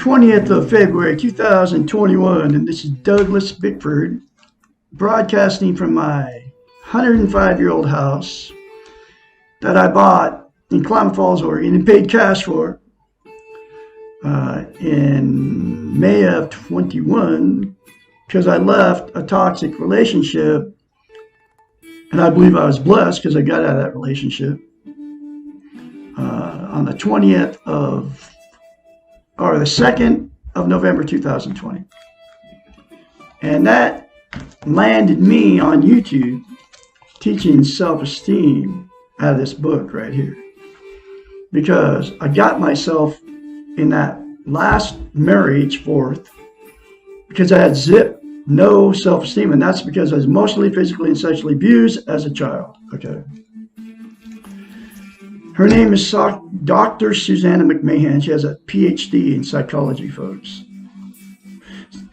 20th of February 2021, and this is Douglas Bickford broadcasting from my 105-year-old house that I bought in Klamath Falls, Oregon, and paid cash for in May of 21 because I left a toxic relationship, and I believe I was blessed because I got out of that relationship on the 20th of or the 2nd of November 2020. And that landed me on YouTube teaching self-esteem out of this book right here. Because I got myself in that last marriage fourth because I had no self-esteem, and that's because I was emotionally, physically, and sexually abused as a child. Okay. Her name is Dr. Susanna McMahon. She has a PhD in psychology, folks.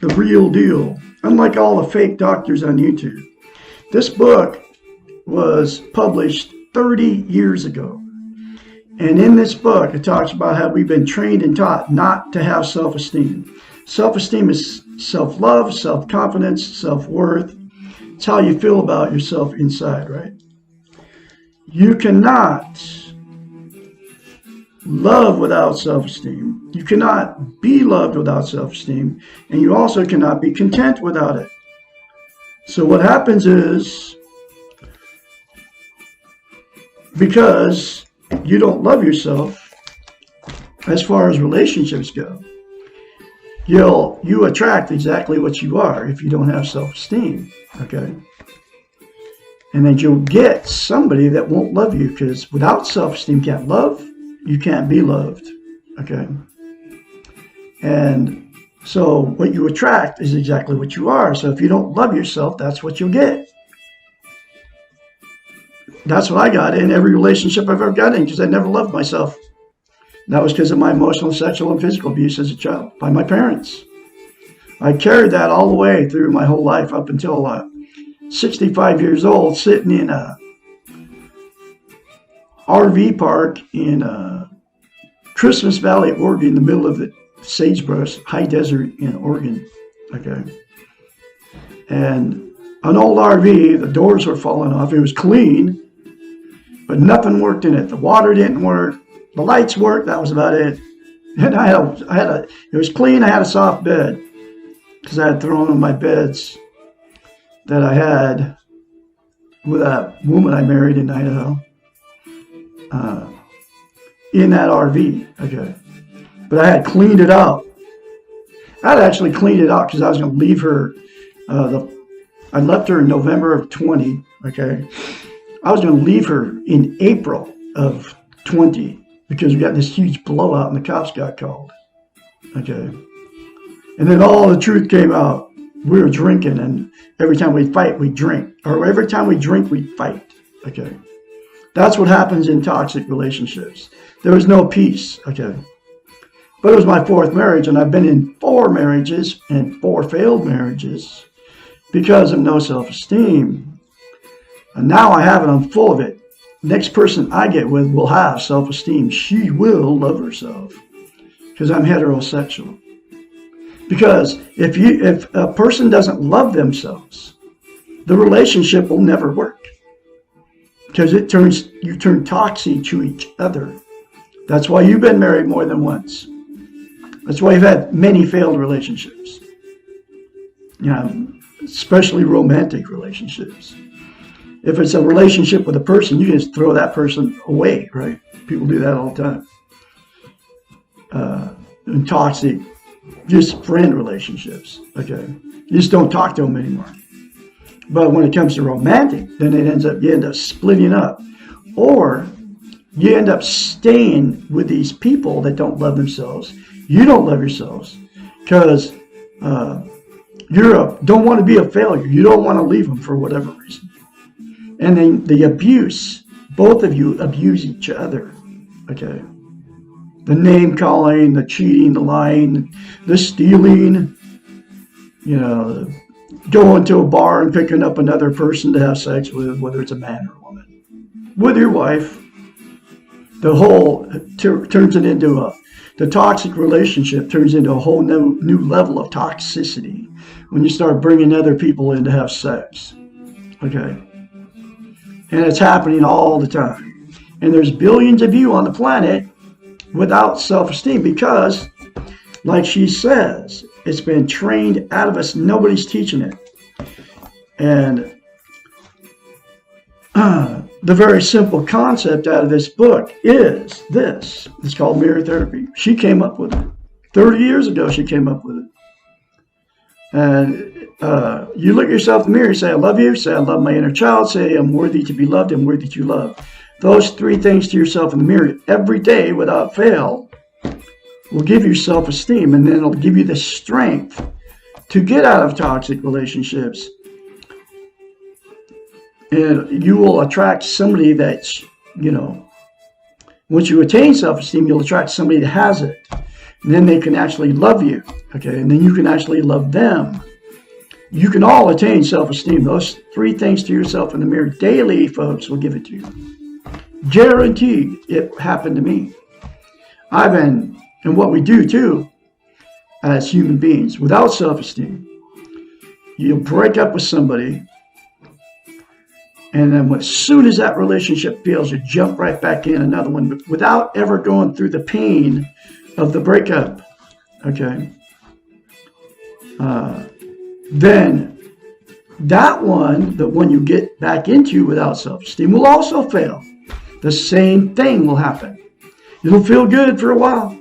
The real deal. Unlike all the fake doctors on YouTube. This book was published 30 years ago. And in this book, it talks about how we've been trained and taught not to have self-esteem. Self-esteem is self-love, self-confidence, self-worth. It's how you feel about yourself inside, right? You cannot love without self-esteem. You cannot be loved without self-esteem. And you also cannot be content without it. So what happens is, because you don't love yourself, as far as relationships go, you attract exactly what you are if you don't have self-esteem, okay? And then you'll get somebody that won't love you, because without self-esteem, you can't love, you can't be loved, okay? And so what you attract is exactly what you are. So if you don't love yourself, that's what you'll get. That's what I got in every relationship I've ever got in, because I never loved myself. And that was because of my emotional, sexual, and physical abuse as a child by my parents. I carried that all the way through my whole life up until 65 years old, sitting in a RV park in Christmas Valley, Oregon, in the middle of the sagebrush, high desert in Oregon. Okay. And an old RV, the doors were falling off. It was clean, but nothing worked in it. The water didn't work. The lights worked. That was about it. And it was clean. I had a soft bed because I had thrown in my beds that I had with a woman I married in Idaho in that RV. Okay. But I had cleaned it out. I had actually cleaned it out because I was going to leave her. I left her in November of 20, okay? I was going to leave her in April of 20 because we got this huge blowout and the cops got called, okay? And then all the truth came out. We were drinking, and every time we fight, we drink. Or every time we drink, we fight, okay? That's what happens in toxic relationships. There was no peace, okay? But it was my fourth marriage, and I've been in 4 marriages and 4 failed marriages because of no self-esteem. And now I have it, I'm full of it. Next person I get with will have self-esteem. She will love herself because I'm heterosexual. Because if a person doesn't love themselves, the relationship will never work. Because you turn toxic to each other. That's why you've been married more than once. That's why you've had many failed relationships. You know, especially romantic relationships. If it's a relationship with a person, you just throw that person away, right? People do that all the time. And toxic, just friend relationships, okay? You just don't talk to them anymore. But when it comes to romantic, then you end up splitting up. Or you end up staying with these people that don't love themselves. You don't love yourselves because you don't want to be a failure. You don't want to leave them for whatever reason. And then the abuse, both of you abuse each other, okay? The name calling, the cheating, the lying, the stealing, going to a bar and picking up another person to have sex with, whether it's a man or a woman, with your wife. The whole turns it into the toxic relationship turns into a whole new level of toxicity when you start bringing other people in to have sex. Okay. And it's happening all the time. And there's billions of you on the planet without self-esteem because, like she says, it's been trained out of us. Nobody's teaching it. And the very simple concept out of this book is this. It's called mirror therapy. She came up with it. 30 years ago, she came up with it. And you look at yourself in the mirror, say, I love you, say, I love my inner child, say, I'm worthy to be loved, I'm worthy to love. Those three things to yourself in the mirror every day without fail will give you self-esteem, and then it'll give you the strength to get out of toxic relationships. And you will attract somebody that's, once you attain self-esteem, you'll attract somebody that has it. And then they can actually love you, okay? And then you can actually love them. You can all attain self-esteem. Those three things to yourself in the mirror daily, folks, will give it to you. Guaranteed. It happened to me. And what we do too, as human beings, without self-esteem, you'll break up with somebody, and then as soon as that relationship fails, you jump right back in another one without ever going through the pain of the breakup. Okay. Then that one, the one you get back into without self-esteem, will also fail. The same thing will happen. It'll feel good for a while,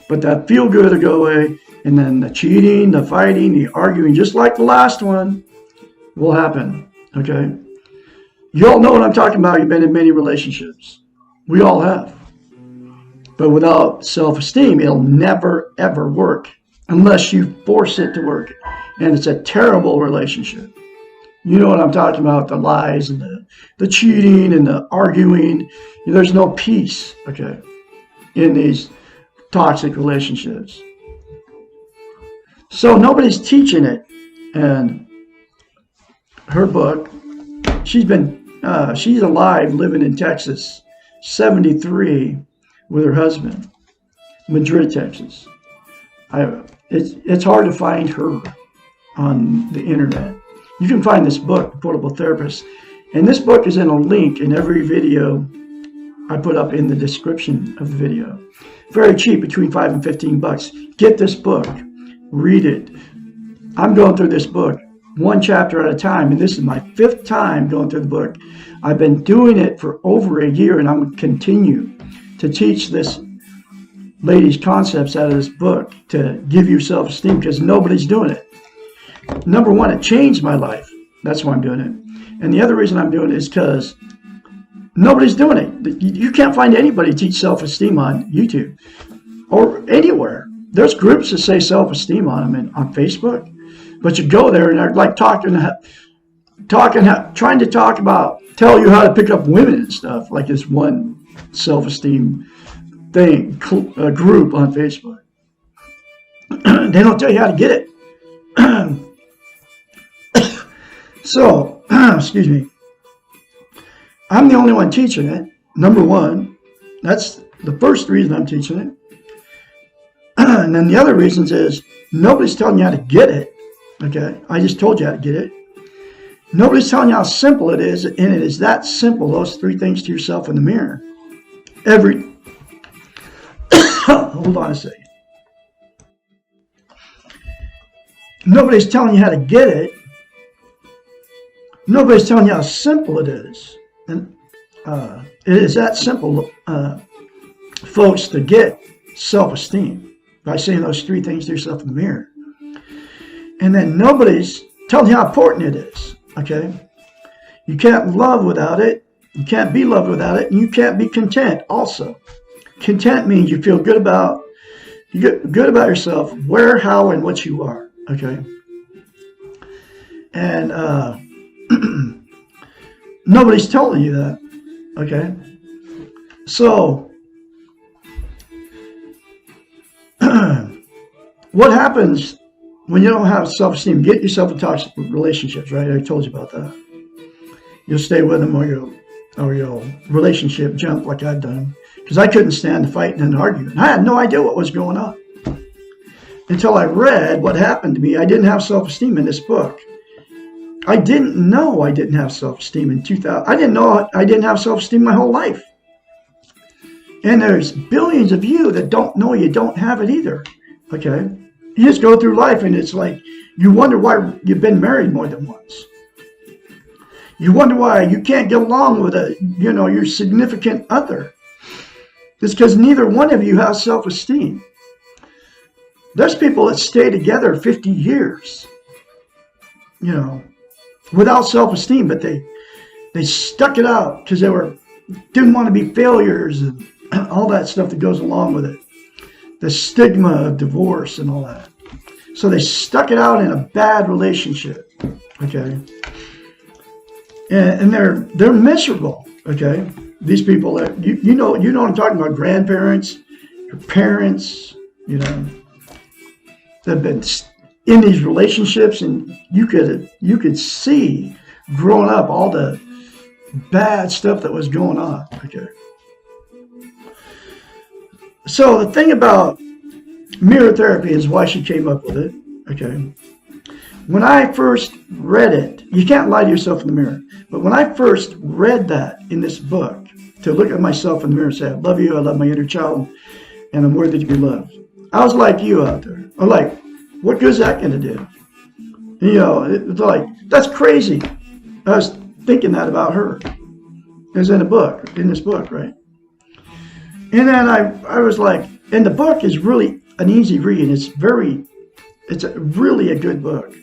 but that feel good will go away, and then the cheating, the fighting, the arguing, just like the last one, will happen. Okay. You all know what I'm talking about. You've been in many relationships. We all have. But without self-esteem, it'll never, ever work unless you force it to work. And it's a terrible relationship. You know what I'm talking about, the lies and the cheating and the arguing. There's no peace, okay, in these toxic relationships. So nobody's teaching it. And her book, she's alive, living in Texas, 73, with her husband, Madrid, Texas. It's hard to find her on the internet. You can find this book, Portable Therapist, and this book is in a link in every video I put up in the description of the video. Very cheap, between $5 and $15. Get this book, read it. I'm going through this book one chapter at a time, and this is my 5th time going through the book. I've been doing it for over a year, and I'm going to continue to teach this lady's concepts out of this book to give you self-esteem, because nobody's doing it. Number one, it changed my life. That's why I'm doing it. And the other reason I'm doing it is because nobody's doing it. You can't find anybody teach self-esteem on YouTube or anywhere. There's groups that say self-esteem on them and on Facebook. But you go there and they're like trying to talk about, tell you how to pick up women and stuff, like this one self-esteem thing, group on Facebook. They don't tell you how to get it. So, excuse me, I'm the only one teaching it. Number one, that's the first reason I'm teaching it. And then the other reasons is nobody's telling you how to get it. Okay, I just told you how to get it. Nobody's telling you how simple it is, and it is that simple. Those three things to yourself in the mirror. Hold on a second. Nobody's telling you how to get it. Nobody's telling you how simple it is. And it is that simple, folks, to get self-esteem by saying those three things to yourself in the mirror. And then nobody's telling you how important it is, okay? You can't love without it. You can't be loved without it. And you can't be content also. Content means you feel good about yourself, where, how, and what you are, okay? And nobody's telling you that, okay? So, what happens when you don't have self-esteem? Get yourself in toxic relationships, right? I told you about that. You'll stay with them or or relationship jump like I've done, because I couldn't stand the fighting and arguing. I had no idea what was going on until I read what happened to me. I didn't have self-esteem in this book. I didn't know I didn't have self-esteem in 2000. I didn't know I didn't have self-esteem my whole life. And there's billions of you that don't know you don't have it either. Okay? You just go through life and it's like you wonder why you've been married more than once. You wonder why you can't get along with your significant other. It's because neither one of you has self-esteem. There's people that stay together 50 years, without self-esteem, but they stuck it out because didn't want to be failures and all that stuff that goes along with it. The stigma of divorce and all that. So they stuck it out in a bad relationship. Okay. And they're miserable. Okay. These people that you know what I'm talking about, grandparents, your parents, that have been in these relationships, and you could see growing up all the bad stuff that was going on. Okay. So the thing about mirror therapy is why she came up with it. Okay. When I first read it, you can't lie to yourself in the mirror. But when I first read that in this book, to look at myself in the mirror and say, I love you, I love my inner child, and I'm worthy to be loved. I was like you out there. I'm like, what good is that going to do? It's like, that's crazy. I was thinking that about her. It was in this book, right? And then I was like, and the book is really an easy read. It's really a good book.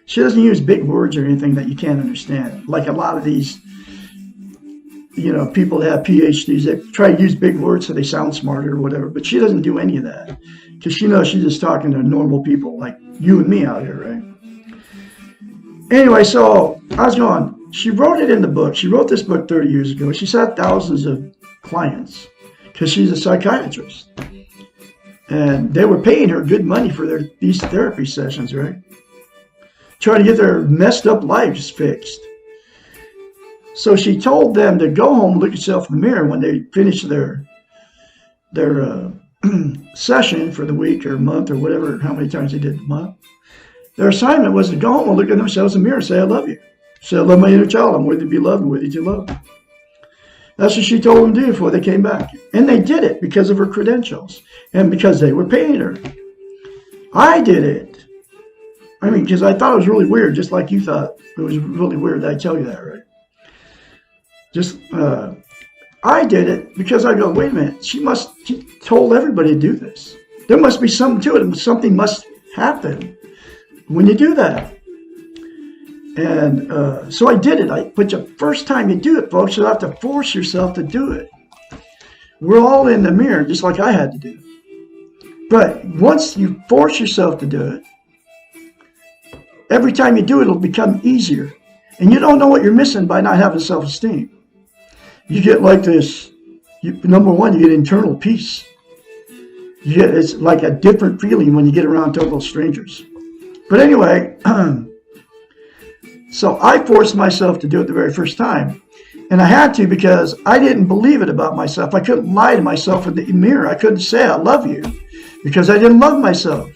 She doesn't use big words or anything that you can't understand. Like a lot of these, people that have PhDs, they try to use big words so they sound smarter or whatever. But she doesn't do any of that because she knows she's just talking to normal people like you and me out here, right? Anyway, so I was going, she wrote it in the book. She wrote this book 30 years ago. She's had thousands of clients because she's a psychiatrist. And they were paying her good money for these therapy sessions, right? Trying to get their messed up lives fixed. So she told them to go home and look at yourself in the mirror when they finish their session for the week or month or whatever, how many times they did the month. Their assignment was to go home and look at themselves in the mirror and say, I love you. Say, I love my inner child. I'm worthy to be loved and worthy to love. That's what she told them to do before they came back. And they did it because of her credentials and because they were paying her. I did it. Because I thought it was really weird, just like you thought it was really weird that I tell you that, right? I did it because I go, wait a minute, she told everybody to do this. There must be something to it. Something must happen when you do that. And so I did it. But the first time you do it, folks, you have to force yourself to do it. We're all in the mirror, just like I had to do. But once you force yourself to do it, every time you do it, it'll become easier. And you don't know what you're missing by not having self-esteem. You get like this, number one, you get internal peace. It's like a different feeling when you get around total strangers. But anyway, so I forced myself to do it the very first time. And I had to because I didn't believe it about myself. I couldn't lie to myself in the mirror. I couldn't say I love you because I didn't love myself.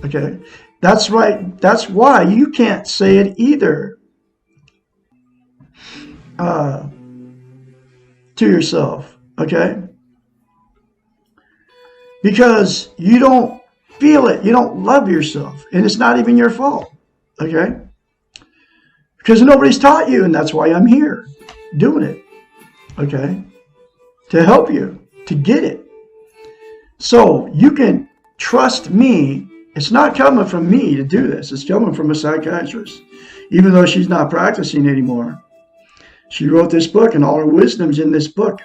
Okay? That's right. That's why you can't say it either to yourself. Okay? Because you don't feel it. You don't love yourself. And it's not even your fault. Okay? Because nobody's taught you, and that's why I'm here doing it. Okay? To help you, to get it. So you can trust me. It's not coming from me to do this. It's coming from a psychiatrist. Even though she's not practicing anymore. She wrote this book, and all her wisdom's in this book.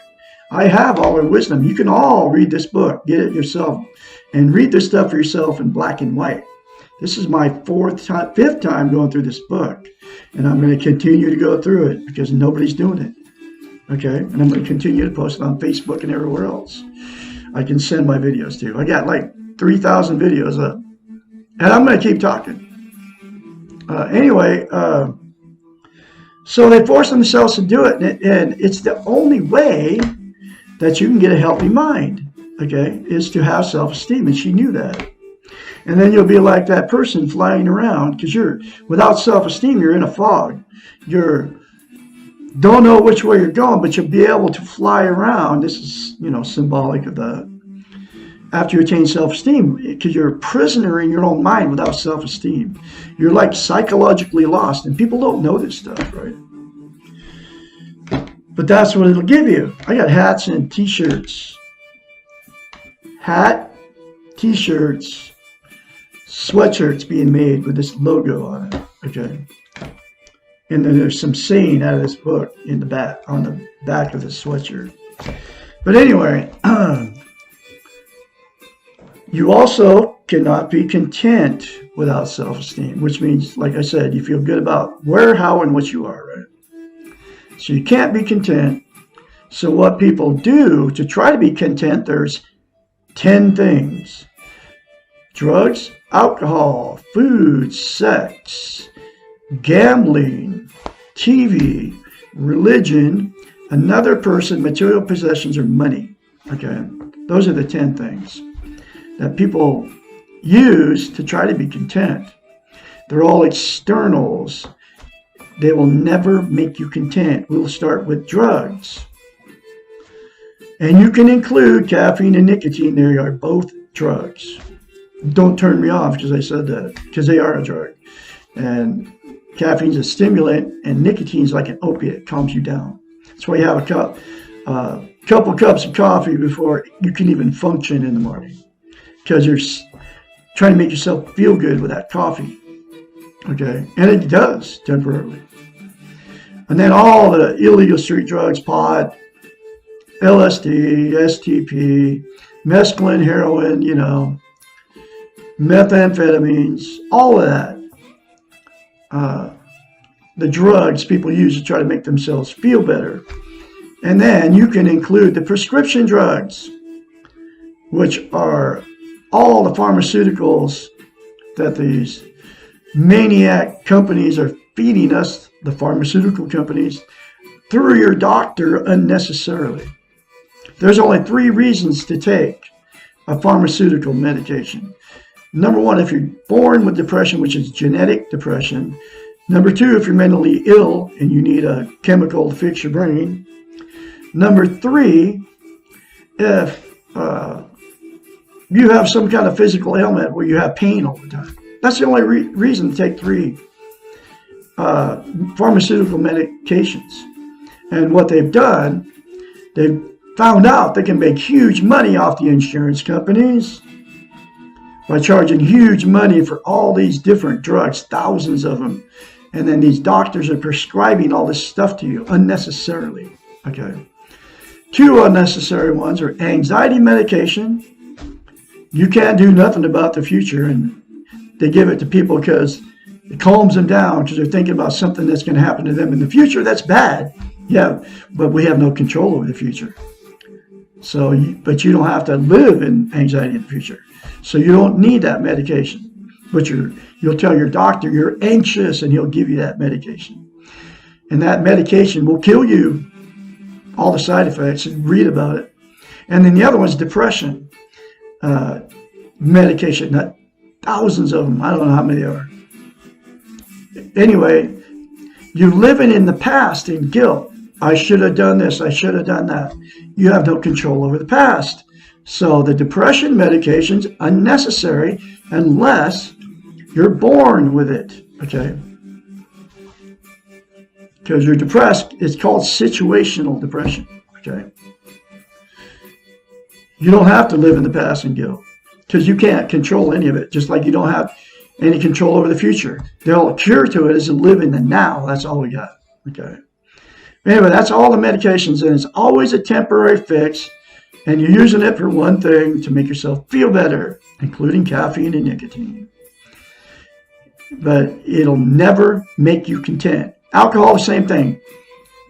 I have all her wisdom. You can all read this book. Get it yourself. And read this stuff for yourself in black and white. This is my fifth time going through this book. And I'm going to continue to go through it because nobody's doing it. Okay? And I'm going to continue to post it on Facebook and everywhere else. I can send my videos to. I got like 3,000 videos up. And I'm going to keep talking. So they force themselves to do it, and it's the only way that you can get a healthy mind, okay, is to have self-esteem, and she knew that. And then you'll be like that person flying around, because you're, without self-esteem, you're in a fog. You're, don't know which way you're going, but you'll be able to fly around. This is, symbolic of the, after you attain self-esteem, because you're a prisoner in your own mind without self-esteem. You're like psychologically lost, and people don't know this stuff, right? But that's what it'll give you. I got hats and t-shirts. Hat, t-shirts, sweatshirts being made with this logo on it, okay? And then there's some saying out of this book in the back, on the back of the sweatshirt. But anyway, you also cannot be content without self-esteem, which means, like I said, you feel good about where, how, and what you are, right? So you can't be content. So what people do to try to be content, there's 10 things. Drugs, alcohol, food, sex, gambling, TV, religion, another person, material possessions, or money. Okay, those are the 10 things that people use to try to be content. They're all externals. They will never make you content. We'll start with drugs. And you can include caffeine and nicotine. They are both drugs. Don't turn me off because I said that, because they are a drug. And caffeine's a stimulant, and nicotine's like an opiate. It calms you down. That's why you have a couple cups of coffee before you can even function in the morning, because you're trying to make yourself feel good with that coffee. Okay, and it does temporarily. And then all the illegal street drugs, pot, LSD, STP, mescaline, heroin, methamphetamines, all of that. The drugs people use to try to make themselves feel better. And then you can include the prescription drugs, which are all the pharmaceuticals that these maniac companies are feeding us, the pharmaceutical companies, through your doctor unnecessarily. There's only 3 reasons to take a pharmaceutical medication. Number 1, if you're born with depression, which is genetic depression. Number 2, if you're mentally ill and you need a chemical to fix your brain. Number 3, if you have some kind of physical ailment where you have pain all the time. That's the only reason to take 3 pharmaceutical medications. And what they've done, they've found out they can make huge money off the insurance companies by charging huge money for all these different drugs, thousands of them. And then these doctors are prescribing all this stuff to you unnecessarily. Okay. 2 unnecessary ones are anxiety medication. You can't do nothing about the future, and they give it to people because it calms them down, because they're thinking about something that's going to happen to them in the future. That's bad. Yeah, but we have no control over the future. So, but you don't have to live in anxiety in the future. So you don't need that medication. But you'll tell your doctor you're anxious, and he'll give you that medication. And that medication will kill you. All the side effects, and read about it. And then the other one's depression medication. Not thousands of them. I don't know how many there are. Anyway, you're living in the past in guilt. I should have done this. I should have done that. You have no control over the past. So the depression medication's unnecessary unless you're born with it. Okay? Because you're depressed. It's called situational depression. Okay? You don't have to live in the past in guilt, because you can't control any of it, just like you don't have any control over the future. The only cure to it is to live in the now. That's all we got. Okay. Anyway, that's all the medications, and it's always a temporary fix, and you're using it for one thing, to make yourself feel better, including caffeine and nicotine. But it'll never make you content. Alcohol, the same thing.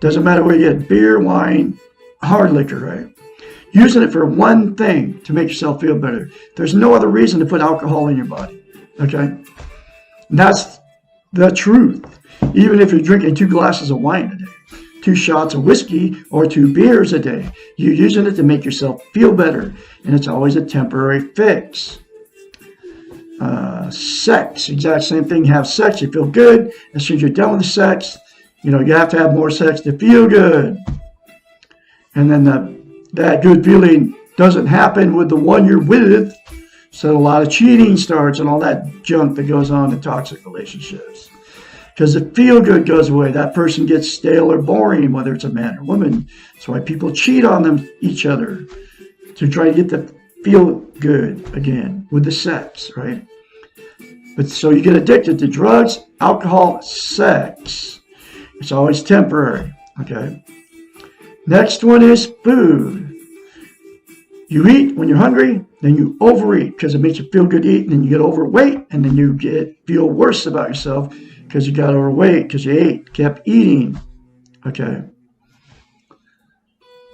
Doesn't matter where you get beer, wine, hard liquor, right? Using it for one thing, to make yourself feel better. There's no other reason to put alcohol in your body. Okay? That's the truth. Even if you're drinking 2 glasses of wine a day, 2 shots of whiskey, or 2 beers a day, you're using it to make yourself feel better, and it's always a temporary fix. Sex, exact same thing. Have sex, you feel good. As soon as you're done with the sex, you have to have more sex to feel good. And then that good feeling doesn't happen with the one you're with, so a lot of cheating starts and all that junk that goes on in toxic relationships. Because the feel good goes away. That person gets stale or boring, whether it's a man or woman. That's why people cheat on each other, to try to get the feel good again with the sex, right? But so you get addicted to drugs, alcohol, sex. It's always temporary, okay? Next one is food. You eat when you're hungry, then you overeat because it makes you feel good to eat, and then you get overweight, and then you feel worse about yourself because you got overweight because you kept eating, okay?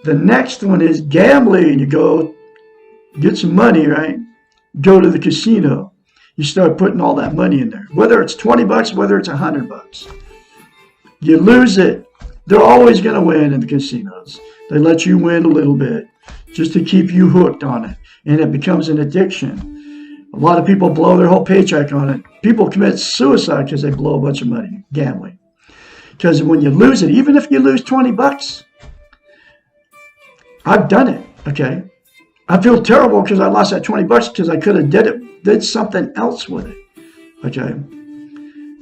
The next one is gambling. You go get some money, right? Go to the casino. You start putting all that money in there, whether it's $20, whether it's $100. You lose it. They're always going to win in the casinos. They let you win a little bit just to keep you hooked on it, and it becomes an addiction. A lot of people blow their whole paycheck on it. People commit suicide because they blow a bunch of money gambling. Because when you lose it, even if you lose $20, I've done it, okay? I feel terrible because I lost that $20 because I could have did something else with it, okay?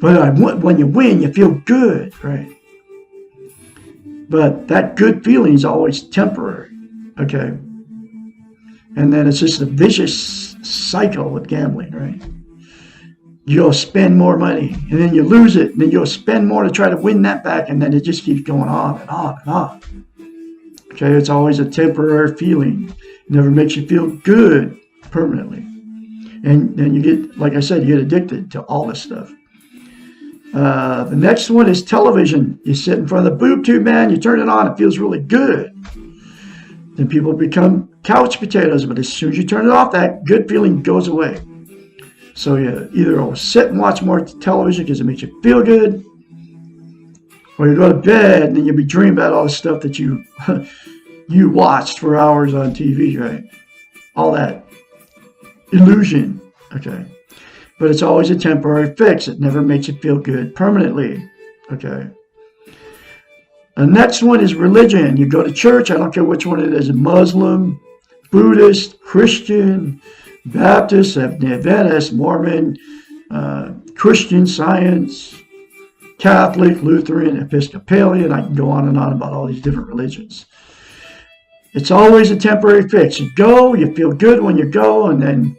But when you win, you feel good, right? But that good feeling is always temporary, okay? And then it's just a vicious cycle with gambling, right? You'll spend more money, and then you lose it, and then you'll spend more to try to win that back, and then it just keeps going on and on and on. Okay, it's always a temporary feeling. It never makes you feel good permanently. And then you get, like I said, you get addicted to all this stuff. The next one is television. You sit in front of the boob tube, man, you turn it on, it feels really good. Then people become couch potatoes, but as soon as you turn it off, that good feeling goes away. So you either sit and watch more television because it makes you feel good, or you go to bed and then you'll be dreaming about all the stuff that you you watched for hours on TV, right? All that illusion, okay? But it's always a temporary fix. It never makes you feel good permanently, okay? The next one is religion. You go to church, I don't care which one it is, Muslim, Buddhist, Christian, Baptist, Adventist, Mormon, Christian Science, Catholic, Lutheran, Episcopalian. I can go on and on about all these different religions. It's always a temporary fix. You go, you feel good when you go, and then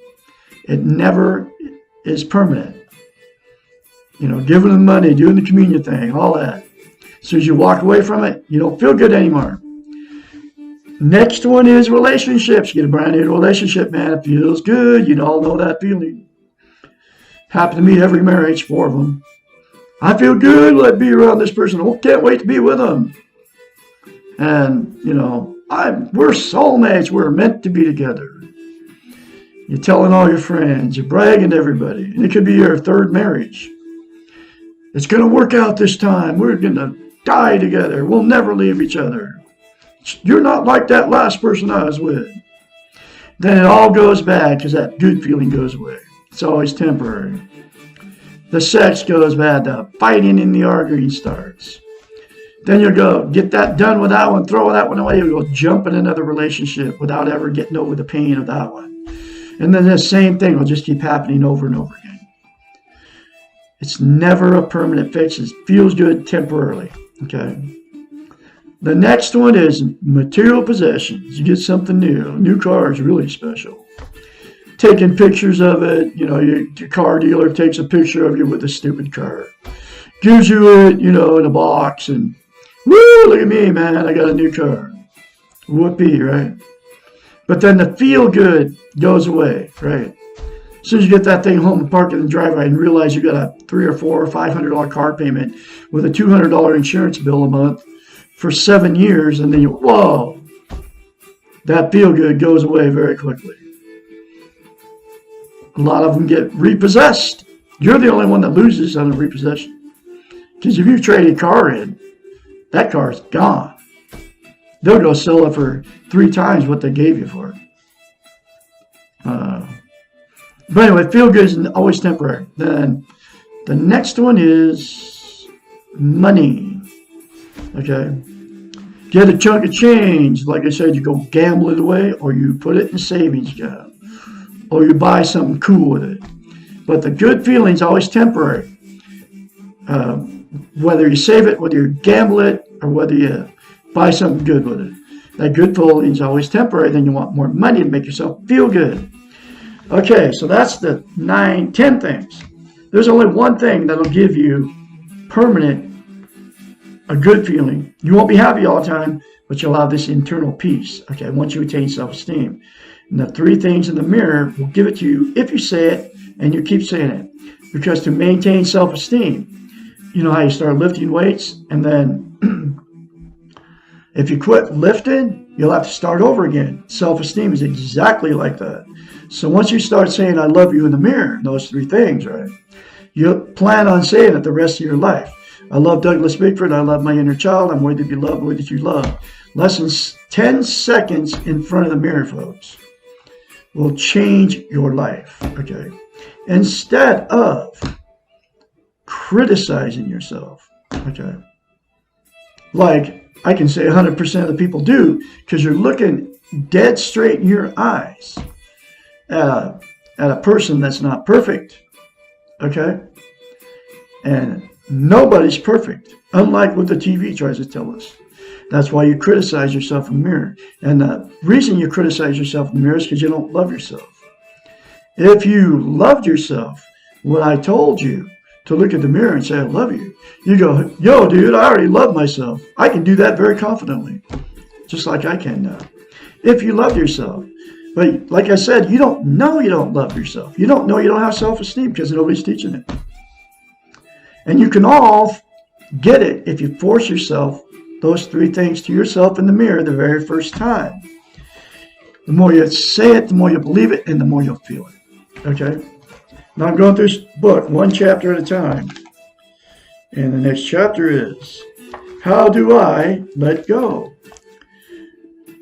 it never is permanent. You know, giving them money, doing the communion thing, all that. As soon as you walk away from it, you don't feel good anymore. Next one is relationships. You get a brand new relationship, man. It feels good. You all know that feeling. Happened to me every marriage, 4 of them. I feel good when I be around this person. I can't wait to be with them. And, you know, we're soulmates. We're meant to be together. You're telling all your friends. You're bragging to everybody. And it could be your 3rd marriage. It's going to work out this time. We're going to die together. We'll never leave each other. You're not like that last person I was with. Then it all goes bad because that good feeling goes away. It's always temporary. The sex goes bad. The fighting and the arguing starts. Then you'll go get that done with that one, throw that one away. You'll go jump in another relationship without ever getting over the pain of that one. And then the same thing will just keep happening over and over again. It's never a permanent fix. It feels good temporarily. Okay. The next one is material possessions. You get something new. A new car is really special. Taking pictures of it. You know, your car dealer takes a picture of you with a stupid car. Gives you it, you know, in a box. And, woo, look at me, man. I got a new car. Whoopee, right? But then the feel good goes away, right? As soon as you get that thing home and park it in the driveway and realize you got a $300 or $400 or $500 car payment with a $200 insurance bill a month for 7 years, and then you, whoa, that feel good goes away very quickly. A lot of them get repossessed. You're the only one that loses on a repossession Because if you trade a car in, that car's gone. They'll go sell it for 3 times what they gave you for it. But anyway, feel good is always temporary. Then the next one is money. Okay. Get a chunk of change. Like I said, you go gamble it away, or you put it in a savings account, or you buy something cool with it. But the good feeling is always temporary. Whether you save it, whether you gamble it, or whether you buy something good with it. That good feeling is always temporary. Then you want more money to make yourself feel good. Okay, so that's the 9, 10 things. There's only one thing that'll give you permanent, a good feeling. You won't be happy all the time, but you'll have this internal peace. Okay, once you attain self-esteem. And the 3 things in the mirror will give it to you if you say it and you keep saying it. Because to maintain self-esteem, you know how you start lifting weights, and then if you quit lifting, you'll have to start over again. Self-esteem is exactly like that. So once you start saying, I love you in the mirror, those 3 things, right? You plan on saying it the rest of your life. I love Douglas Bickford. I love my inner child. I'm worthy to be loved, worthy to be loved. Less than 10 seconds in front of the mirror, folks, will change your life, okay? Instead of criticizing yourself, okay? Like I can say 100% of the people do, because you're looking dead straight in your eyes at a person that's not perfect, okay? And nobody's perfect, unlike what the TV tries to tell us. That's why you criticize yourself in the mirror. And the reason you criticize yourself in the mirror is because you don't love yourself. If you loved yourself, when I told you to look at the mirror and say, I love you, you go, yo, dude, I already love myself. I can do that very confidently, just like I can now. If you love yourself. But like I said, you don't know you don't love yourself. You don't know you don't have self-esteem because nobody's teaching it. And you can all get it if you force yourself those 3 things to yourself in the mirror the very first time. The more you say it, the more you believe it, and the more you'll feel it. Okay? Now I'm going through this book 1 chapter at a time. And the next chapter is, How Do I Let Go?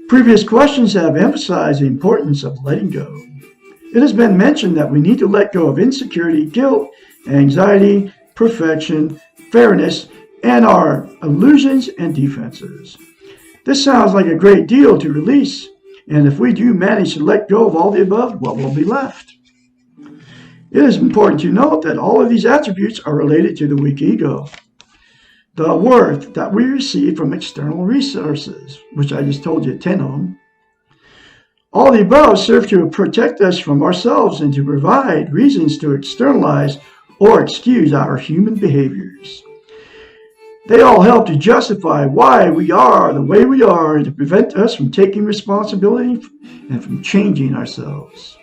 Previous questions have emphasized the importance of letting go. It has been mentioned that we need to let go of insecurity, guilt, anxiety, perfection, fairness, and our illusions and defenses. This sounds like a great deal to release, and if we do manage to let go of all the above, what will be left? It is important to note that all of these attributes are related to the weak ego. The worth that we receive from external resources, which I just told you 10 of them. All the above serve to protect us from ourselves and to provide reasons to externalize or excuse our human behaviors. They all help to justify why we are the way we are and to prevent us from taking responsibility and from changing ourselves.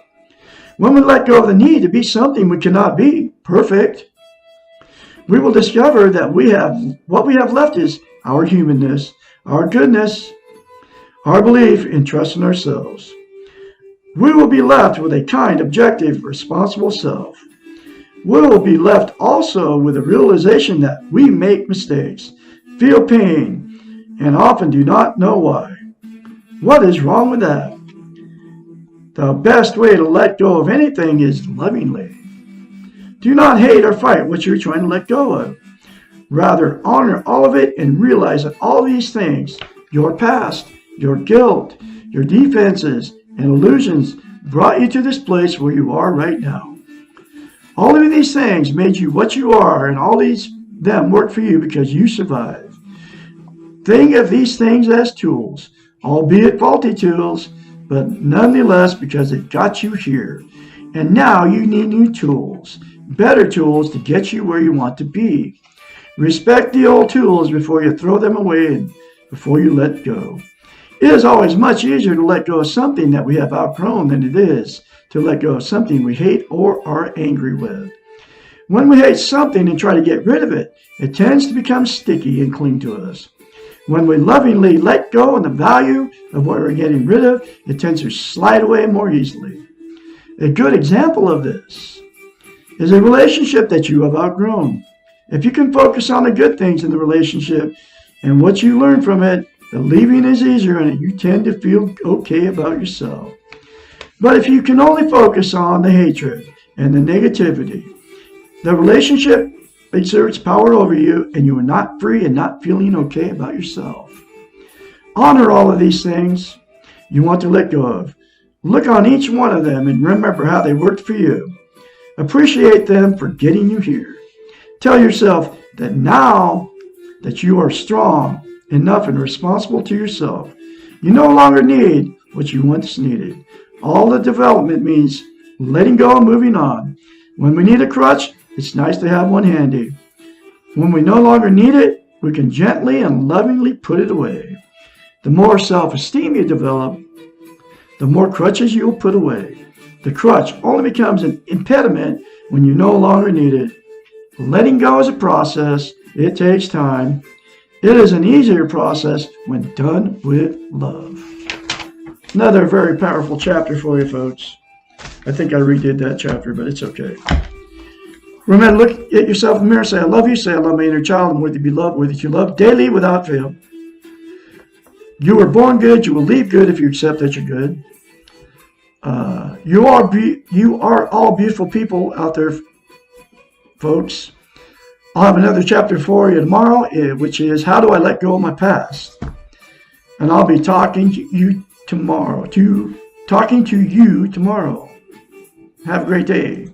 When we let go of the need to be something we cannot be, perfect, we will discover that what we have left is our humanness, our goodness, our belief and trust in ourselves. We will be left with a kind, objective, responsible self. We will be left also with the realization that we make mistakes, feel pain, and often do not know why. What is wrong with that? The best way to let go of anything is lovingly. Do not hate or fight what you're trying to let go of. Rather, honor all of it and realize that all these things, your past, your guilt, your defenses, and illusions, brought you to this place where you are right now. All of these things made you what you are, and all them work for you because you survived. Think of these things as tools, albeit faulty tools, but nonetheless because it got you here. And now you need new tools, better tools to get you where you want to be. Respect the old tools before you throw them away and before you let go. It is always much easier to let go of something that we have outgrown than it is to let go of something we hate or are angry with. When we hate something and try to get rid of it, it tends to become sticky and cling to us. When we lovingly let go of the value of what we're getting rid of, it tends to slide away more easily. A good example of this is a relationship that you have outgrown. If you can focus on the good things in the relationship and what you learn from it, the leaving is easier and you tend to feel okay about yourself. But if you can only focus on the hatred and the negativity, the relationship exerts power over you and you are not free and not feeling okay about yourself. Honor all of these things you want to let go of. Look on each one of them and remember how they worked for you. Appreciate them for getting you here. Tell yourself that now that you are strong enough and responsible to yourself, you no longer need what you once needed. All the development means letting go and moving on. When we need a crutch, it's nice to have one handy. When we no longer need it, we can gently and lovingly put it away. The more self-esteem you develop, the more crutches you'll put away. The crutch only becomes an impediment when you no longer need it. Letting go is a process. It takes time. It is an easier process when done with love. Another very powerful chapter for you folks. I think I redid that chapter, but it's okay. Remember, look at yourself in the mirror, say, I love you, say, I love my inner child, I'm worthy to be loved, worthy to love, daily without fail. You were born good, you will leave good if you accept that you're good. You are all beautiful people out there, folks. I'll have another chapter for you tomorrow, which is How Do I Let Go of My Past? And I'll be talking to you tomorrow. Have a great day.